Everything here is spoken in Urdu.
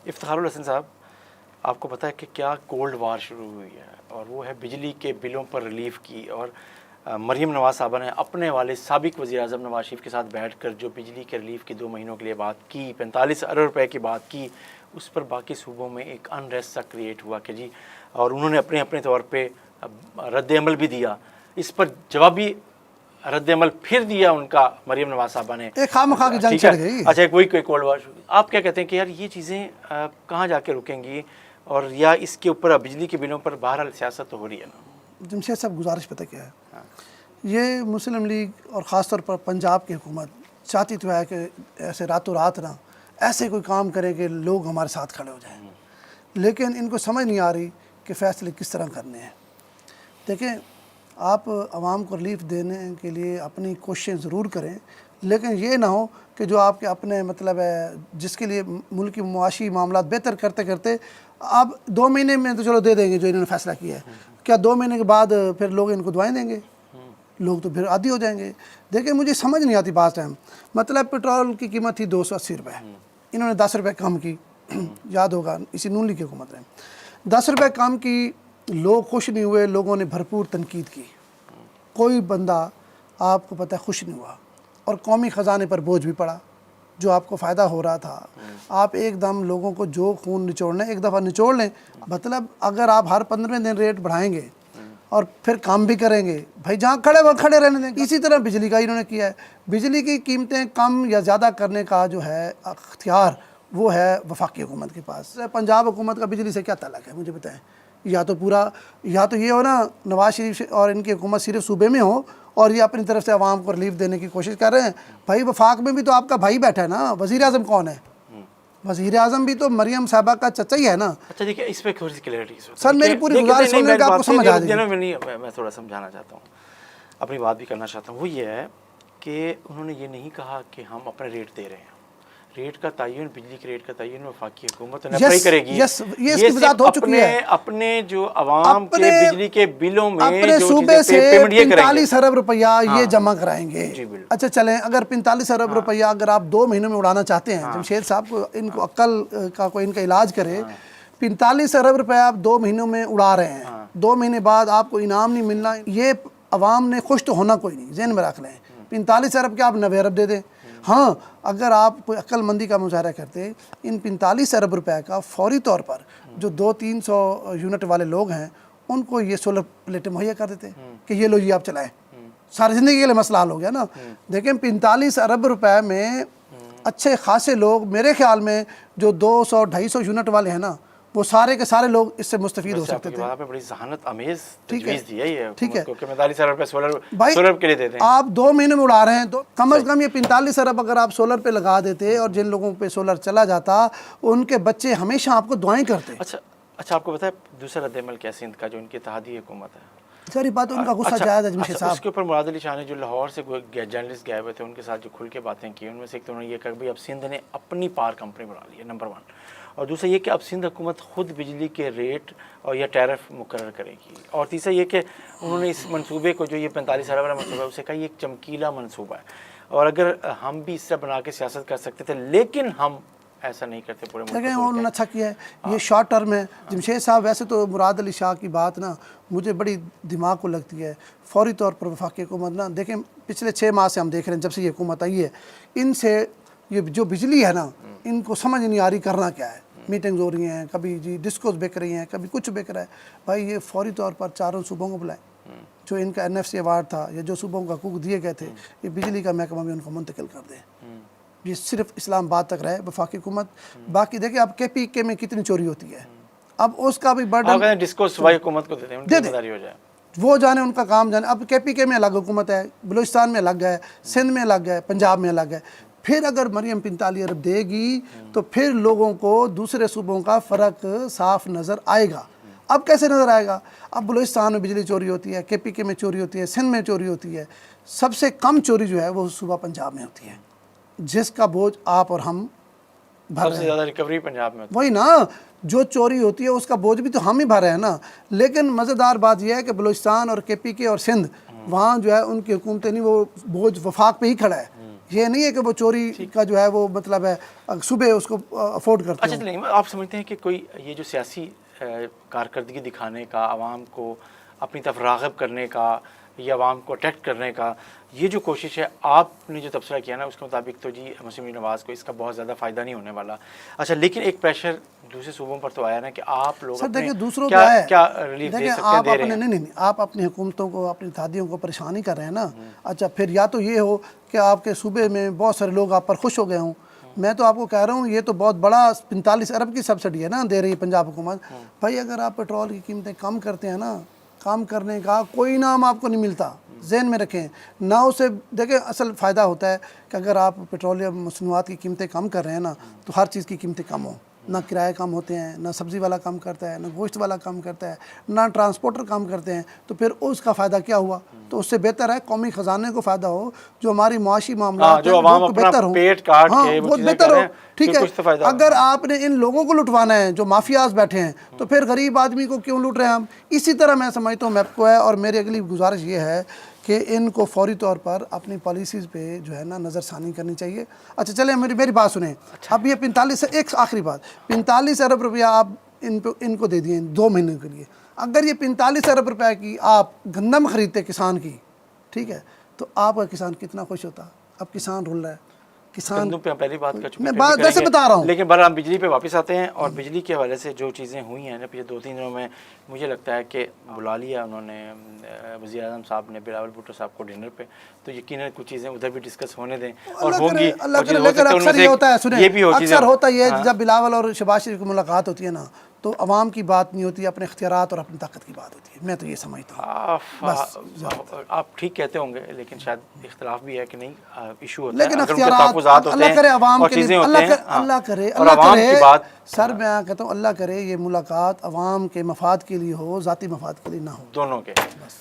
افتخار الحسن صاحب، آپ کو پتہ ہے کہ کیا کولڈ وار شروع ہوئی ہے، اور وہ ہے بجلی کے بلوں پر ریلیف کی. اور مریم نواز صاحبہ نے اپنے والد سابق وزیر اعظم نواز شریف کے ساتھ بیٹھ کر جو بجلی کے ریلیف کی 2 مہینوں کے لیے بات کی، 45 ارب روپے کی بات کی، اس پر باقی صوبوں میں ایک انریسٹ سا کریٹ ہوا کہ جی، اور انہوں نے اپنے طور پہ رد عمل بھی دیا. اس پر جوابی رد عمل پھر دیا ان کا مریم نواز صاحبہ نے. ایک خواہ کی جنگ چھڑ گئی. اچھا، ایک وہی کولڈ وار. آپ کیا کہتے ہیں کہ یار یہ چیزیں کہاں جا کے رکیں گی، اور یا اس کے اوپر بجلی کے بلوں پر بہرحال سیاست تو ہو رہی ہے نا؟ جمشید صاحب، گزارش پتہ کیا ہے، یہ مسلم لیگ اور خاص طور پر پنجاب کی حکومت چاہتی تو ہے کہ ایسے راتوں رات نا ایسے کوئی کام کرے کہ لوگ ہمارے ساتھ کھڑے ہو جائیں، لیکن ان کو سمجھ نہیں آ رہی کہ فیصلے کس طرح کرنے ہیں. دیکھیں، آپ عوام کو ریلیف دینے کے لیے اپنی کوششیں ضرور کریں، لیکن یہ نہ ہو کہ جو آپ کے اپنے مطلب ہے جس کے لیے ملکی معاشی معاملات بہتر کرتے کرتے آپ 2 مہینے میں تو چلو دے دیں گے جو انہوں نے فیصلہ کیا ہے، کیا 2 مہینے کے بعد پھر لوگ ان کو دعائیں دیں گے؟ لوگ تو پھر عادی ہو جائیں گے. دیکھیں، مجھے سمجھ نہیں آتی بعض ٹائم، مطلب پٹرول کی قیمت تھی 280 روپے، انہوں نے 10 روپے کم کی، یاد ہوگا اسی نون لیگ کی حکومت نے 10 روپے کم کی. لوگ خوش نہیں ہوئے، لوگوں نے بھرپور تنقید کی، کوئی بندہ آپ کو پتہ ہے خوش نہیں ہوا، اور قومی خزانے پر بوجھ بھی پڑا. جو آپ کو فائدہ ہو رہا تھا، آپ ایک دم لوگوں کو جو خون نچوڑنا ہے ایک دفعہ نچوڑ لیں. مطلب اگر آپ ہر 15 دن ریٹ بڑھائیں گے اور پھر کام بھی کریں گے، بھائی جہاں کھڑے وہ کھڑے رہنے دیں. اسی طرح بجلی کا انہوں نے کیا ہے. بجلی کی قیمتیں کم یا زیادہ کرنے کا جو ہے اختیار وہ ہے وفاقی حکومت کے پاس. پنجاب حکومت کا بجلی سے کیا تعلق ہے مجھے بتائیں؟ یا تو یہ ہو نا نواز شریف اور ان کی حکومت صرف صوبے میں ہو اور یہ اپنی طرف سے عوام کو ریلیف دینے کی کوشش کر رہے ہیں. بھائی وفاق میں بھی تو آپ کا بھائی بیٹھا ہے نا. وزیر اعظم کون ہے؟ وزیر اعظم بھی تو مریم صاحبہ کا چچا ہی ہے نا. اچھا دیکھیں، اس پہ تھوڑی سی کلیئرٹی سر، میری پوری گزارش سن لیں کہ آپ کو سمجھ آ جائے گی. میں تھوڑا سمجھانا چاہتا ہوں، اپنی بات بھی کرنا چاہتا ہوں. وہ یہ ہے کہ انہوں نے یہ نہیں کہا کہ ہم اپنے ریٹ دے رہے ہیں. ریٹ کا تعین، بجلی کے ریٹ کا تعین وفاقی حکومت اپلائی کرے گی. یہ اس کی وضاحت ہو چکی ہے. اپنے جو عوام کے بجلی کے بلوں میں اپنے صوبے سے 45 ارب روپیہ یہ جمع کرائیں گے. اچھا چلیں، اگر 45 ارب روپیہ اگر آپ 2 مہینوں میں اڑانا چاہتے ہیں، جمشید صاحب کو ان کو عقل کا کوئی ان کا علاج کرے. 45 ارب روپیہ آپ 2 مہینوں میں اڑا رہے ہیں، 2 مہینے بعد آپ کو انعام نہیں ملنا. یہ عوام نے خوش تو ہونا کوئی نہیں، ذہن میں رکھ لیں. 45 ارب کے آپ 90 ارب دے دیں. ہاں، اگر آپ کوئی عقل مندی کا مظاہرہ کرتے، ان 45 ارب روپے کا فوری طور پر جو 200-300 یونٹ والے لوگ ہیں ان کو یہ سولر پلیٹیں مہیا کر دیتے کہ یہ لو جی آپ چلائیں، ساری زندگی کے لیے مسئلہ حل ہو گیا نا. دیکھیں، 45 ارب روپے میں اچھے خاصے لوگ، میرے خیال میں جو 200-250 یونٹ والے ہیں نا، وہ سارے کے سارے لوگ اس سے مستفید ہو سکتے تھے. آپ نے بڑی ذہانت امیز تجویز دی ہے یہ ٹھیک ہے کہ 45 ارب روپے سولر کے لیے دیتے ہیں. آپ 2 مہینے میں اڑا رہے ہیں تو کم از کم یہ 45 ارب اگر آپ سولر پہ لگا دیتے، اور جن لوگوں پہ سولر چلا جاتا ان کے بچے ہمیشہ آپ کو دعائیں کرتے. اچھا، آپ کو پتہ ہے دوسرا رد عمل کیا سندھ کا جو ان کی اتحادی حکومت ہے؟ ساری بات ان کا غصہ جائز ہے جمشید صاحب. اس کے اوپر مراد علی شاہ نے جو لاہور سے جرنلسٹ گئے ہوئے تھے ان کے ساتھ جو کھل کے باتیں کی، ان میں سے ایک تو انہوں نے یہ کہا کہ اب سندھ نے اپنی پاور کمپنی بنا لی ہے، نمبر 1. اور دوسرا یہ کہ اب سندھ حکومت خود بجلی کے ریٹ اور یا ٹیرف مقرر کرے گی. اور تیسرا یہ کہ انہوں نے اس منصوبے کو جو یہ 45 ارب والا منصوبہ ہے اسے کہا یہ ایک چمکیلا منصوبہ ہے، اور اگر ہم بھی اس طرح بنا کے سیاست کر سکتے تھے لیکن ہم ایسا نہیں کرتے پورے ملک. دیکھیں، انہوں نے اچھا کیا ہے، یہ شارٹ ٹرم ہے. جمشید صاحب، ویسے تو مراد علی شاہ کی بات نا مجھے بڑی دماغ کو لگتی ہے. فوری طور پر وفاقی حکومت نا، دیکھیں پچھلے 6 ماہ سے ہم دیکھ رہے ہیں جب سے یہ حکومت آئی ہے، ان سے یہ جو بجلی ہے نا ان کو سمجھ نہیں آ رہی کرنا کیا ہے. میٹنگز ہو رہی ہیں، کبھی جی ڈسکوز بک رہی ہیں، کبھی کچھ بک رہا ہے. بھائی یہ فوری طور پر 4 صوبوں کو بلائیں. جو ان کا NFC ایوارڈ تھا یا جو صوبوں کو حقوق دیے گئے تھے، یہ بجلی کا محکمہ بھی ان کو منتقل کر دیں. یہ صرف اسلام آباد تک رہے وفاقی حکومت. باقی دیکھیں اب KPK میں کتنی چوری ہوتی ہے، اب اس کا بھی برڈن ڈسکو صوبائی حکومت کو دے دیں، ان کی ذمہ داری ہو جائے. وہ جانے ان کا کام جانے. اب KPK میں الگ حکومت ہے، بلوچستان میں الگ ہے، سندھ میں الگ ہے، پنجاب میں الگ ہے. پھر اگر مریم 45 ارب دے گی تو پھر لوگوں کو دوسرے صوبوں کا فرق صاف نظر آئے گا. اب کیسے نظر آئے گا؟ اب بلوچستان میں بجلی چوری ہوتی ہے، KPK میں چوری ہوتی ہے، سندھ میں چوری ہوتی ہے. سب سے کم چوری جو ہے وہ صوبہ پنجاب میں ہوتی ہے، جس کا بوجھ آپ اور ہم بھر رہے ہیں. سب سے زیادہ ریکوری پنجاب میں وہی نا، جو چوری ہوتی ہے اس کا بوجھ بھی تو ہم ہی بھر رہے ہیں نا. لیکن مزیدار بات یہ ہے کہ بلوچستان اور KPK اور سندھ وہاں جو ہے ان کی حکومتیں نہیں، وہ بوجھ وفاق پہ ہی کھڑا ہے. یہ نہیں ہے کہ وہ چوری کا جو ہے وہ مطلب ہے صبح اس کو افورڈ کرتے اچھا ہیں. چلیں، آپ سمجھتے ہیں کہ کوئی یہ جو سیاسی کارکردگی دکھانے کا، عوام کو اپنی طرف راغب کرنے کا یا عوام کو اٹریکٹ کرنے کا یہ جو کوشش ہے، آپ نے جو تبصرہ کیا نا اس کے مطابق تو جی مسلم نواز کو اس کا بہت زیادہ فائدہ نہیں ہونے والا. اچھا لیکن ایک پریشر دوسرے صوبوں پر تو آیا نا کہ آپ لوگ سر دیکھیں دوسروں کیا کا ہے، کیا ریلیف دے دیکھیں سکتے ہیں، آپ دے رہے اپنے ہیں. نہیں آپ اپنی حکومتوں کو اپنی اتحادیوں کو پریشانی کر رہے ہیں نا. اچھا پھر یا تو یہ ہو کہ آپ کے صوبے میں بہت سارے لوگ آپ پر خوش ہو گئے ہوں. میں تو آپ کو کہہ رہا ہوں یہ تو بہت بڑا 45 ارب کی سبسڈی ہے نا دے رہی ہے پنجاب حکومت. بھائی اگر آپ پیٹرول کی قیمتیں کم کرتے ہیں نا، کام کرنے کا کوئی انعام آپ کو نہیں ملتا، ذہن میں رکھیں. نہ اسے دیکھیں اصل فائدہ ہوتا ہے کہ اگر آپ پیٹرولیم مصنوعات کی قیمتیں کم کر رہے ہیں نا تو ہر چیز کی قیمتیں کم ہوں. نہ کرائے کم ہوتے ہیں، نہ سبزی والا کم کرتا ہے، نہ گوشت والا کم کرتا ہے، نہ ٹرانسپورٹر کم کرتے ہیں. تو پھر اس کا فائدہ کیا ہوا؟ تو اس سے بہتر ہے قومی خزانے کو فائدہ ہو، جو ہماری معاشی معاملات جو عوام وہ اپنا بہتر ہوں. پیٹ کاٹ ہاں کے وہ بہت چیزیں بہتر کریں ہو. ٹھیک پھر ہے، کچھ تو فائدہ اگر آپ نے ان لوگوں کو لٹوانا ہے جو مافیاز بیٹھے ہیں تو پھر غریب آدمی کو کیوں لوٹ رہے ہیں ہم؟ اسی طرح میں سمجھتا ہوں میپ کو ہے. اور میری اگلی گزارش یہ ہے کہ ان کو فوری طور پر اپنی پالیسیز پہ جو ہے نا نظر ثانی کرنی چاہیے. اچھا چلیں میری بات سنیں. اب یہ 45 ایک آخری بات، 45 ارب روپیہ آپ ان کو دے دیے 2 مہینے کے لیے. اگر یہ 45 ارب روپے کی آپ گندم خریدتے کسان کی، ٹھیک ہے، تو آپ کا کسان کتنا خوش ہوتا. اب کسان رول رہا ہے، کسان گندم پہ ہم پہلی بات کر چکے میں ہیں، بات ویسے بتا رہا ہوں. لیکن بہرحال ہم بجلی پہ واپس آتے ہیں. اور بجلی کے حوالے سے جو چیزیں ہوئی ہیں نا پچھلے 2-3 دنوں میں، مجھے لگتا ہے کہ بلا لیا انہوں نے وزیر اعظم صاحب نے بلاول بھٹو صاحب کو ڈنر پہ، تو یقیناً کچھ چیزیں ادھر بھی ڈسکس ہونے دیں اور ہوں گی. اللہ کرے لیکن اکثر یہ ہوتا ہے، سنیں یہ بھی ہو چیزیں اکثر ہوتا یہ جب بلاول اور شہباز شریف کی ملاقات ہوتی ہے نا تو عوام کی بات نہیں ہوتی، اپنے اختیارات اور اپنی طاقت کی بات ہوتی ہے. میں تو یہ سمجھتا ہوں. آپ ٹھیک کہتے ہوں گے لیکن شاید اختلاف بھی ہے کہ نہیں ایشو ہوتا ہے. لیکن اگر ان کے اختیارات تحفظات ہوتے اللہ کرے ہیں عوام اور کے لیے، چیزیں ہوتے ہیں اللہ کرے اور عوام کی بات، سر میں کہتا ہوں اللہ کرے یہ ملاقات عوام کے مفاد کے لیے ہو، ذاتی مفاد کے لیے نہ ہو. دونوں کے. بس